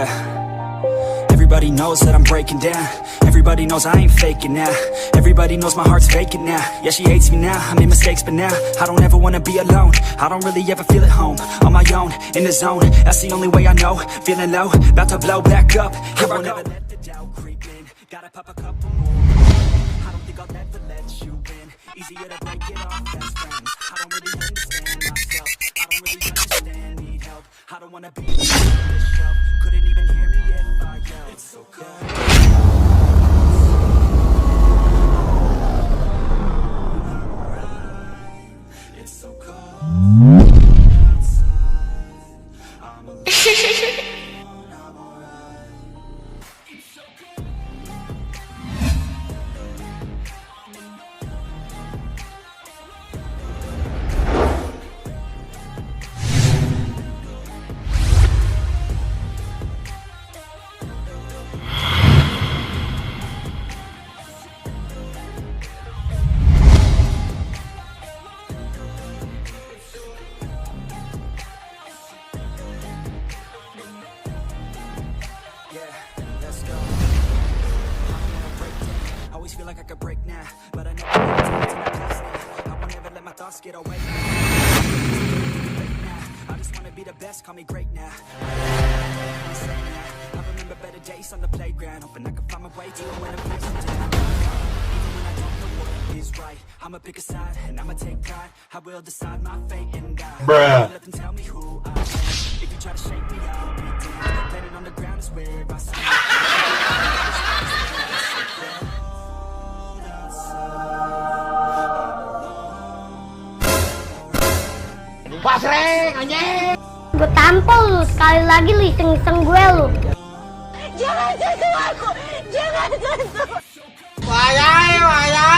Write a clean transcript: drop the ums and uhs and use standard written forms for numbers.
Yeah. Everybody knows that I'm breaking down. Everybody knows I ain't faking now. Everybody knows my heart's vacant now. Yeah, she hates me now, I made mistakes but now I don't ever wanna be alone. I don't really ever feel at home. On my own, in the zone, that's the only way I know. Feeling low, about to blow back up. Here I won't ever let the doubt creep in. Gotta pop a couple more. I don't think I'll ever let you in. Easier to break it off best friends. I don't really understand myself. I don't really understand, need help. I don't wanna be on this shelf. Couldn't even hear me if I yelled. It's so cold. It's so cold outside. I'm alone. I'm alright. It's so cold. Always feel like I could break now, but I never let it turn to my past now. I won't ever let my thoughts get away now. I just wanna be the best, call me great now. I remember better days on the playground, hoping I could find my way to it when I'm facing down. Even when I don't know what is right, I'ma pick a side and I'ma take pride. I will decide my fate and die. Bruh. Let them tell me who I am. If you try to shake me, I'll be down. Landing on the ground is where I stand. Pasreng anjing. Gue tampol lu, sekali lagi lu iseng-iseng gue lu. Jangan sentuh aku. Jangan sentuh. Wayai, wayai.